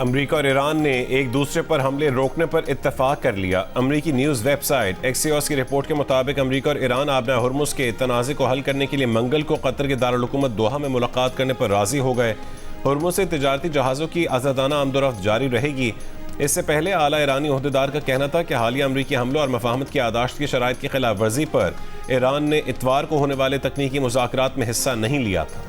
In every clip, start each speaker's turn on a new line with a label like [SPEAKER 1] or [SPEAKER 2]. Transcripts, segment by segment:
[SPEAKER 1] America और Iran ने एक दूसरे पर हमले रोकने पर इत्तेफाक कर लिया। अमेरिकी न्यूज़ वेबसाइट एक्सियोस की रिपोर्ट के मुताबिक अमेरिका और ईरान आबना हुर्मुज़ के तनाज़े को हल करने के लिए मंगल को कतर के दारुल हुकूमत दोहा में मुलाकात करने पर राजी हो गए। हुर्मुज़ से तिजारती जहाज़ों की आज़ादाना आमदोरफ्त जारी रहेगी। इससे पहले आला ईरानी ओहदेदार का कहना था कि हालिया अमरीकी हमलों और मफाहमत की यादाश्त की शराइत की खिलाफ वर्जी पर ईरान ने इतवार को होने वाले तकनीकी मुज़ाकरात में हिस्सा नहीं लिया था।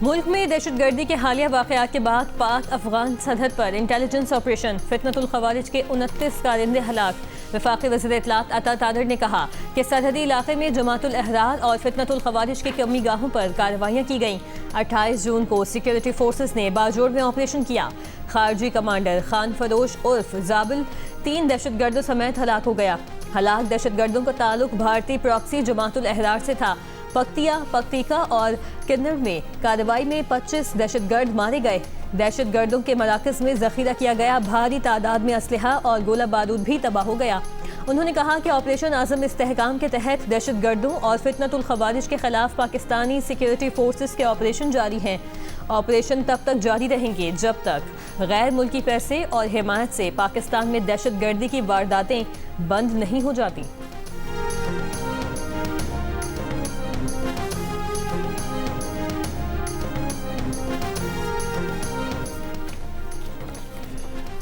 [SPEAKER 2] मुल्क में दहशतगर्दी के हालिया वाक़यात के बाद पाक अफगान सरहद पर इंटेलिजेंस ऑपरेशन फितनतुल खवारिज के 29 कारिंदे हलाक। वफाकी वज़ीर इत्तलात अता तादर ने कहा कि सरहदी इलाके में जमातुल अहरार और फितनतुल खवारिज के कमी गाहों पर कार्रवाइयाँ की गईं। 28 जून को सिक्योरिटी फोर्सेस ने बाजोड़ में ऑपरेशन किया। खारजी कमांडर खान फरोश उर्फ जाबिल 3 दहशतगर्दों समेत हलाक हो गया। हलाक दहशतगर्दों का ताल्लुक भारतीय प्रॉक्सी जमातुल अहरार से था। पक्तिका और किन्नर में कार्रवाई में 25 दहशतगर्द मारे गए। दहशतगर्दों के मराकज़ में जखीरा किया गया भारी तादाद में असलहा और गोला बारूद भी तबाह हो गया। उन्होंने कहा कि ऑपरेशन आज़म इस्तेहकाम के तहत दहशतगर्दों और फितनतुल खवारिज के खिलाफ पाकिस्तानी सिक्योरिटी फोर्सेस के ऑपरेशन जारी हैं। ऑपरेशन तब तक जारी रहेंगे जब तक गैर मुल्की पैसे और हिमायत से पाकिस्तान में दहशतगर्दी की वारदातें बंद नहीं हो जाती।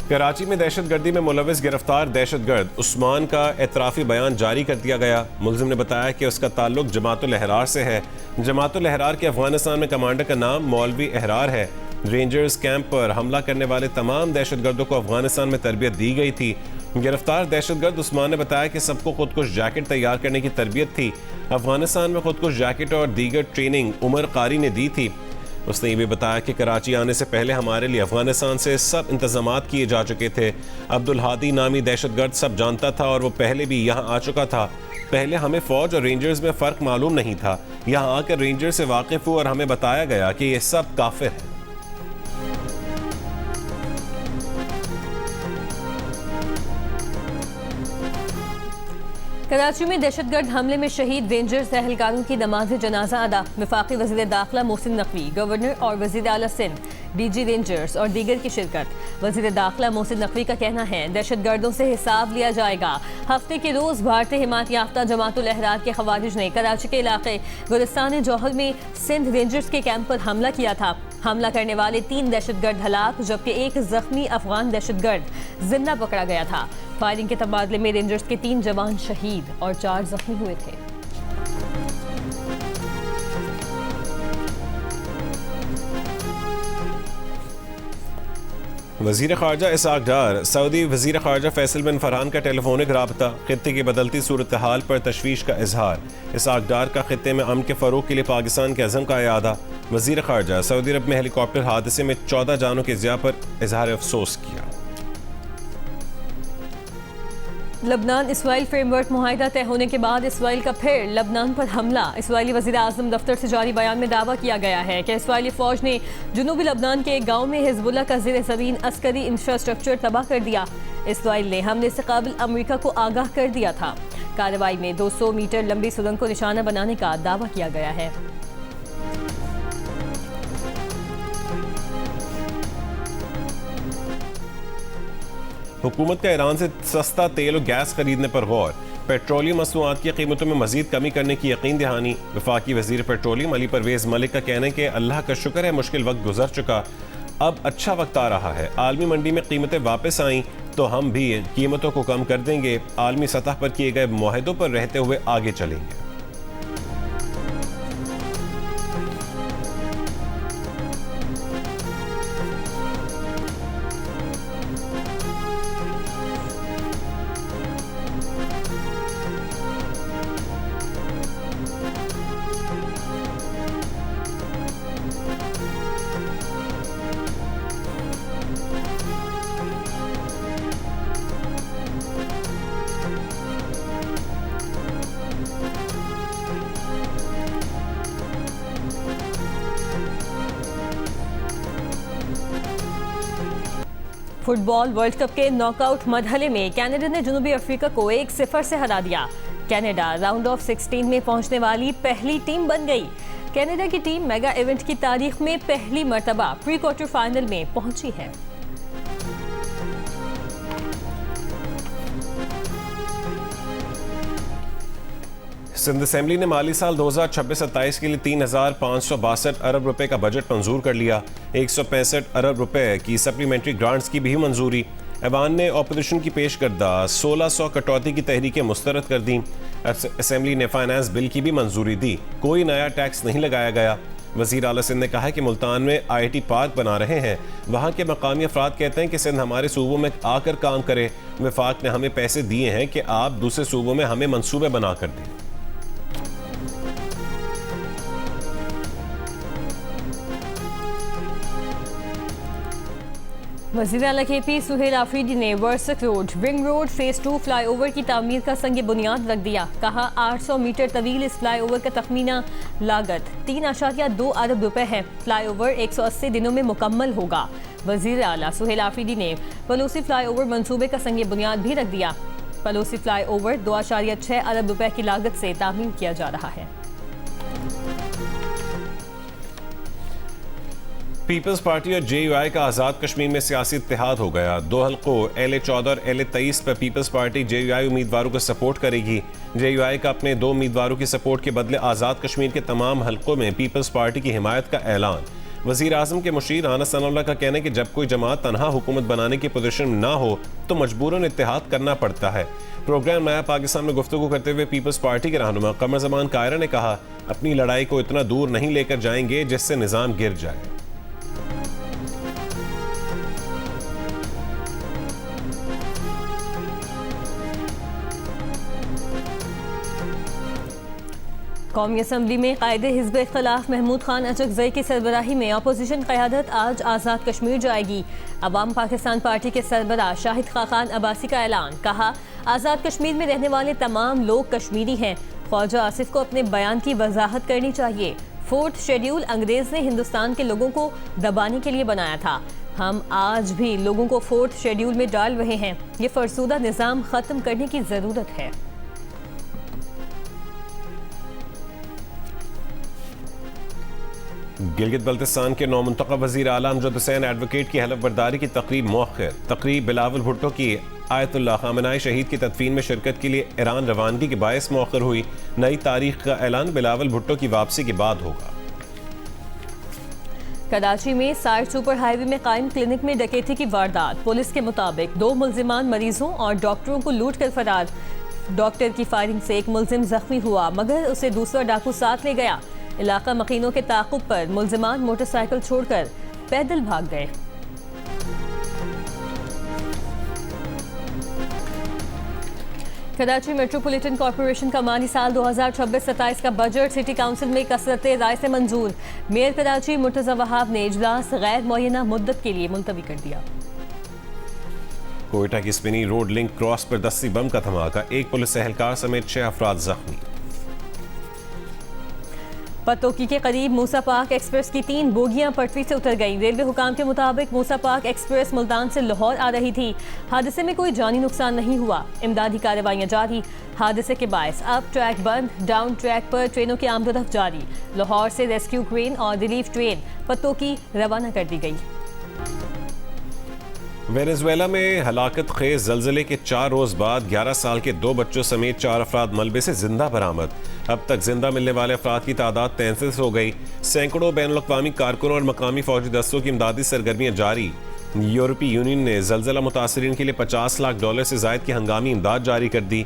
[SPEAKER 1] कराची में दहशतगर्दी में मुलविस गिरफ्तार दहशतगर्द उस्मान का एतराफ़ी बयान जारी कर दिया गया। मुलजिम ने बताया कि उसका ताल्लुक जमातुल अहरार से है। जमातुल अहरार के अफगानिस्तान में कमांडर का नाम मौलवी अहरार है। रेंजर्स कैंप पर हमला करने वाले तमाम दहशतगर्दों को अफगानिस्तान में तरबियत दी गई थी। गिरफ्तार दहशतगर्द उस्मान ने बताया कि सबको खुदकुश जैकेट तैयार करने की तरबियत थी। अफगानिस्तान में खुदकुश जैकेट और दीगर ट्रेनिंग उमर कारी ने दी थी। उसने ये भी बताया कि कराची आने से पहले हमारे लिए अफगानिस्तान से सब इंतजामात किए जा चुके थे। अब्दुल हादी नामी दहशतगर्द सब जानता था और वो पहले भी यहाँ आ चुका था। पहले हमें फौज और रेंजर्स में फ़र्क मालूम नहीं था। यहाँ आकर रेंजर से वाकिफ़ हुआ और हमें बताया गया कि ये सब काफिर है।
[SPEAKER 2] कराची में दहशतगर्द हमले में शहीद रेंजर्स एहलकारों की नमाज जनाजा अदा। वफाकी वज़ीर दाखिला मोहसिन नकवी, गवर्नर और वज़ीर आला सिंध, डीजी रेंजर्स और दीगर की शिरकत। वज़ीर दाखिला मोहसिन नकवी का कहना है दहशतगर्दों से हिसाब लिया जाएगा। हफ्ते के रोज़ भारतीय हिमायत याफ्ता जमातुल अहरार के खवारिज ने कराची के इलाके गुलिस्तान जौहर में सिंध रेंजर्स के कैंप पर हमला किया था। हमला करने वाले 3 दहशतगर्द हलाक जबकि एक जख्मी अफगान दहशतगर्द जिंदा पकड़ा गया था। फायरिंग के तबादले में रेंजर्स के 3 जवान शहीद और 4 जख्मी हुए थे।
[SPEAKER 1] वज़ीर ख़ारजा इसहाक़ डार सऊदी वज़ीर ख़ारजा फैसल बिन फरहान का टेलीफोनिक राबता। खित्ते की बदलती सूरत हाल पर तशवीश का इजहार। इसहाक़ डार का खित्ते में अमन के फ़रोग़ के लिए पाकिस्तान के अज़म का यादा। वज़ीर ख़ारजा सऊदी अरब में हेलीकॉप्टर हादसे में 14 जानों के ज़िया पर इजहार अफसोस किया।
[SPEAKER 2] लबनान इसराइल फ्रेमवर्क मुआहिदा तय होने के बाद इसराइल का फिर लबनान पर हमला। इसराइली वज़ीर आज़म दफ्तर से जारी बयान में दावा किया गया है कि इसराइली फ़ौज ने जुनूबी लबनान के एक गाँव में हिजबुल्लाह का ज़ेर ज़मीन अस्करी इंफ्रास्ट्रक्चर तबाह कर दिया। इसराइल ने हमले से काबिल अमेरिका को आगाह कर दिया था। कार्रवाई में 200 मीटर लंबी सुरंग को निशाना बनाने का दावा किया गया है।
[SPEAKER 1] हुकूमत का ईरान से सस्ता तेल और गैस खरीदने पर गौर। पेट्रोलियम मसनूआत की कीमतों में मजीद कमी करने की यकीन दहानी। वफाकी वजीर पेट्रोलियम अली परवेज मलिक का कहना है कि अल्लाह का शुक्र है मुश्किल वक्त गुजर चुका, अब अच्छा वक्त आ रहा है। आलमी मंडी में कीमतें वापस आईं तो हम भी कीमतों को कम कर देंगे। आलमी सतह पर किए गए मुआहदों पर रहते हुए आगे चलेंगे।
[SPEAKER 2] फुटबॉल वर्ल्ड कप के नॉकआउट मरहले में कनाडा ने जनूबी अफ्रीका को 1-0 से हरा दिया। कनाडा राउंड ऑफ 16 में पहुंचने वाली पहली टीम बन गई। कनाडा की टीम मेगा इवेंट की तारीख में पहली मर्तबा प्री क्वार्टर फाइनल में पहुंची है।
[SPEAKER 1] सिंध असेंबली ने माली साल 2026-27 के लिए 3,562 अरब रुपए का बजट मंजूर कर लिया। 165 अरब रुपए की सप्लीमेंट्री ग्रांट्स की भी मंजूरी। ऐवान ने अपोजिशन की पेश करदा 1600 कटौती की तहरीकें मुस्तरद कर दी। असेंबली ने फाइनेंस बिल की भी मंजूरी दी। कोई नया टैक्स नहीं लगाया गया। वज़ीर आला सिंध ने कहा है कि मुल्तान में IIT पार्क बना रहे हैं। वहाँ के मकामी अफराद कहते हैं कि सिंध हमारे सूबों में आकर काम करे। वफाक ने हमें पैसे दिए हैं कि आप दूसरे सूबों में हमें मनसूबे बना कर दें।
[SPEAKER 2] वज़ीर आला KP सुहेल आफरीदी ने Warsak road ring road phase 2 flyover की तामीर का संग बुनियाद रख दिया। कहा 800 मीटर तवील इस फ्लाईओवर का तखमीना लागत 3.2 अरब रुपए है। फ्लाईओवर 180 दिनों में मुकम्मल होगा। वज़ीर आला सुहेल आफरीदी ने पलोसी फ्लाईओवर मंसूबे का संग बुनियाद भी रख दिया। पलोसी फ्लाईओवर 2.6 अरब रुपए की लागत से तामीर किया जा रहा है।
[SPEAKER 1] पीपल्स पार्टी और JUI का आज़ाद कश्मीर में सियासी इत्तेहाद हो गया। 2 हल्कों LA14 और LA23 पर पीपल्स पार्टी JUI उम्मीदवारों को सपोर्ट करेगी। JUI का अपने 2 उम्मीदवारों की सपोर्ट के बदले आज़ाद कश्मीर के तमाम हल्कों में पीपल्स पार्टी की हिमायत का ऐलान। वज़ीर आज़म के मुशीर राना सनाउल्लाह का कहना है कि जब कोई जमात तनहा हुकूमत बनाने की पोजीशन में ना हो तो मजबूरन इत्तेहाद करना पड़ता है। प्रोग्राम नया पाकिस्तान में गुफ्तगू करते हुए पीपल्स पार्टी के रहनुमा कमर ज़मान कायरा ने कहा, अपनी लड़ाई को इतना दूर नहीं लेकर जाएंगे जिससे निज़ाम गिर जाए।
[SPEAKER 2] कौमी असम्बली में कायदे हिज़्ब इख्तिलाफ महमूद खान अचकज़ई की सरबराही में अपोजिशन क़यादत आज आज़ाद कश्मीर जाएगी। अवाम पाकिस्तान पार्टी के सरबराह शाहिद खाकान अब्बासी का ऐलान। कहा, आज़ाद कश्मीर में रहने वाले तमाम लोग कश्मीरी हैं। ख्वाजा आसिफ को अपने बयान की वजाहत करनी चाहिए। 4th शेड्यूल अंग्रेज़ ने हिंदुस्तान के लोगों को दबाने के लिए बनाया था। हम आज भी लोगों को 4th शेड्यूल में डाल रहे हैं। ये फरसूदा निज़ाम ख़त्म करने की ज़रूरत है।
[SPEAKER 1] गिलगित बल्तिस्तान के नौमुंतखब वज़ीर आला अमजद हुसैन एडवोकेट की हलफ बर्दारी की तकरीब मौखिर। तकरीब बिलावल भुट्टो की आयतुल्लाह खामनाई शहीद की तदफीन में शिरकत के लिए ईरान रवानगी के बायस मौखिर हुई। नई तारीख का ऐलान बिलावल भुट्टो की वापसी के बाद होगा।
[SPEAKER 2] कराची में साइड सुपर हाईवे में कायम क्लिनिक में डकैती की वारदात। पुलिस के मुताबिक 2 मुल्जिमान मरीजों और डॉक्टरों को लूट कर फरार। डॉक्टर की फायरिंग से एक मुल्जिम जख्मी हुआ मगर उसे दूसरा डाकू साथ ले गया। इलाका मकीनों के ताक़ुब पर मुल्जिमान मोटरसाइकिल छोड़कर पैदल भाग गए। कराची मेट्रोपॉलिटन कॉरपोरेशन का माली साल 2026-27 का बजट सिटी काउंसिल में कसरत राय से मंजूर। मेयर कराची मुर्तज़ा वहाब ने इजलास गैर मुअय्यना मुद्दत के लिए मुलतवी कर दिया।
[SPEAKER 1] कोयटा की स्पिनी रोड लिंक क्रॉस पर दस्ती बम का धमाका, 1 पुलिस एहलकार समेत 6 अफराद जख्मी।
[SPEAKER 2] पतोकी के करीब मूसा पाक एक्सप्रेस की 3 बोगियां पटरी से उतर गईं। रेलवे हुकाम के मुताबिक मूसा पाक एक्सप्रेस मुल्तान से लाहौर आ रही थी। हादसे में कोई जानी नुकसान नहीं हुआ। इमदादी कार्रवाइयां जारी। हादसे के बायस अब ट्रैक बंद, डाउन ट्रैक पर ट्रेनों की आमदोरफ्त जारी। लाहौर से रेस्क्यू क्रेन और रिलीफ ट्रेन पतोकी रवाना कर दी गई।
[SPEAKER 1] वेनेजुएला में हलाकत खेज जलजले के 4 रोज बाद 11 साल के 2 बच्चों समेत 4 अफराद मलबे से जिंदा बरामद। अब तक जिंदा मिलने वाले अफराद की तादाद 33 हो गई। सैकड़ों बैनुल-अक़वामी कारकुनों और मकामी फौजी दस्तों की इमदादी सरगर्मियां जारी। यूरोपीय यूनियन ने जलजला मुतासरीन के लिए $50 लाख से जायद की हंगामी इमदाद जारी कर दी।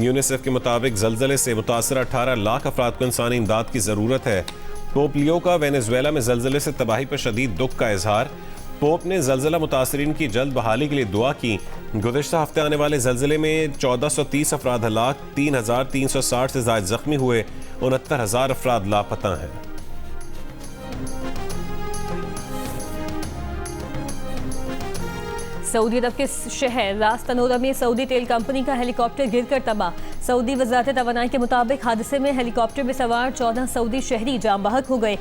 [SPEAKER 1] यूनिसेफ के मुताबिक जलजले से मुतासर 18 लाख अफराद को इंसानी इमदाद की ज़रूरत है। पोप लियो का वेनेजुएला में जलजले से तबाही पर शदीद दुख का इजहार। पोप ने जलजला मुतासरीन की जल्द बहाली के लिए दुआ की। गुज़िश्ता हफ्ते आने वाले जलजले में 1430 अफराद हलाक, 3360 से ज़ायद जख्मी हुए, 69,000 अफराद लापता हैं।
[SPEAKER 2] सऊदी अरब के शहर रास तनोरा में सऊदी तेल कंपनी का हेलीकॉप्टर गिरकर तबाह। सऊदी वज़ारत तवानाई के मुताबिक हादसे में हेलीकॉप्टर में सवार 14 सऊदी शहरी जाम बहक हो गए।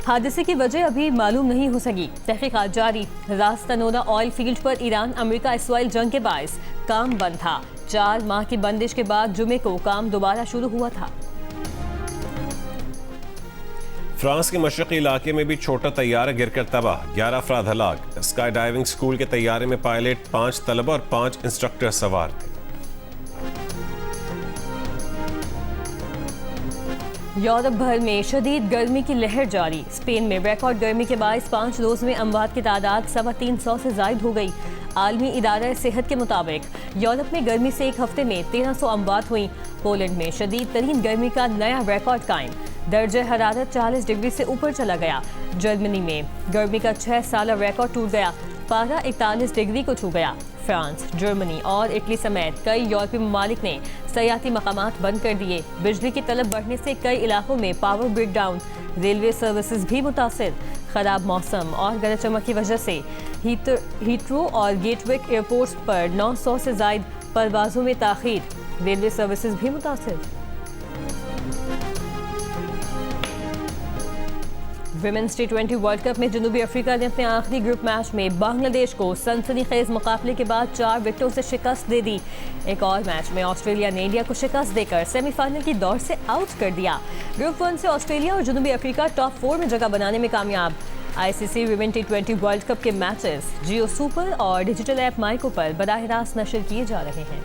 [SPEAKER 2] हादसे की वजह अभी मालूम नहीं हो सकी। तहकीकात जारी। रास तनोरा ऑयल फील्ड पर ईरान अमेरिका इसराइल जंग के बायस काम बंद था। 4 माह की बंदिश के बाद जुमे को काम दोबारा शुरू हुआ था।
[SPEAKER 1] फ्रांस के मशरकी इलाके में भी छोटा तैयारा गिरकर तबाह, 11 अफराद हलाक। स्काई डाइविंग स्कूल के तैयारे में पायलट, 5 तलबा और 5 इंस्ट्रक्टर सवार थे।
[SPEAKER 2] यूरोप भर में शदीद गर्मी की लहर जारी। स्पेन में रिकॉर्ड गर्मी के बायस 5 रोज में अमवात की तादाद 350 से जायद हो गई। आलमी इदारा सेहत के मुताबिक यूरोप में गर्मी से एक हफ्ते में 1300 अमवात हुई। पोलैंड में शदीद तरीन गर्मी का नया रिकॉर्ड कायम, दर्जे हरारत 40 डिग्री से ऊपर चला गया। जर्मनी में गर्मी का 6 साला रिकॉर्ड टूट गया, पारा 41 डिग्री को छू गया। फ्रांस, जर्मनी और इटली समेत कई यूरोपीय ममालिक ने सयाती मकामात बंद कर दिए। बिजली की तलब बढ़ने से कई इलाकों में पावर ब्रेकडाउन, रेलवे सर्विसेज भी मुतासिर। खराब मौसम और गरज चमक की वजह से हीथ्रो और गेटविक एयरपोर्ट्स पर 900 से जायद परवाजों में ताखीर, रेलवे सर्विसेज भी मुतासिर। विमेंस T20 वर्ल्ड कप में जनूबी अफ्रीका ने अपने आखिरी ग्रुप मैच में बांग्लादेश को सनसनीखेज मुकाबले के बाद 4 विकेटों से शिकस्त दे दी। एक और मैच में ऑस्ट्रेलिया ने इंडिया को शिकस्त देकर सेमीफाइनल की दौड़ से आउट कर दिया। ग्रुप 1 से ऑस्ट्रेलिया और जनूबी अफ्रीका टॉप 4 में जगह बनाने में कामयाब। ICC women T20 world cup के मैचेस जियो सुपर और डिजिटल ऐप माइको पर बराह रास्त नशर किए जा रहे हैं।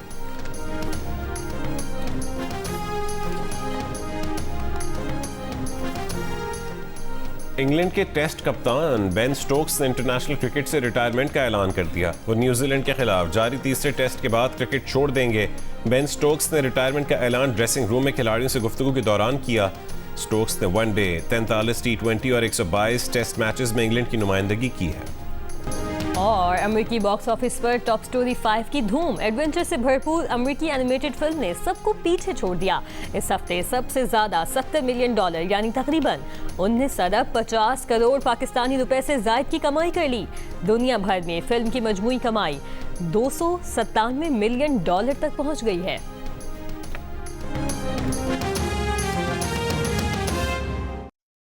[SPEAKER 1] इंग्लैंड के टेस्ट कप्तान बेन स्टोक्स ने इंटरनेशनल क्रिकेट से रिटायरमेंट का ऐलान कर दिया। वो न्यूजीलैंड के खिलाफ जारी तीसरे टेस्ट के बाद क्रिकेट छोड़ देंगे। बेन स्टोक्स ने रिटायरमेंट का ऐलान ड्रेसिंग रूम में खिलाड़ियों से गुफ्तगू के दौरान किया। स्टोक्स ने वनडे, 43 T20 और 122 टेस्ट मैचेस में इंग्लैंड की नुमाइंदगी की है।
[SPEAKER 2] और अमेरिकी बॉक्स ऑफिस पर टॉप स्टोरी 5 की धूम। एडवेंचर से भरपूर अमेरिकी एनिमेटेड फिल्म ने सबको पीछे छोड़ दिया। इस हफ्ते सबसे ज्यादा $70 मिलियन यानी तकरीबन 19 अरब 50 करोड़ पाकिस्तानी रुपए से जायद की कमाई कर ली। दुनिया भर में फिल्म की मजमूई कमाई $297 मिलियन तक पहुंच गई है।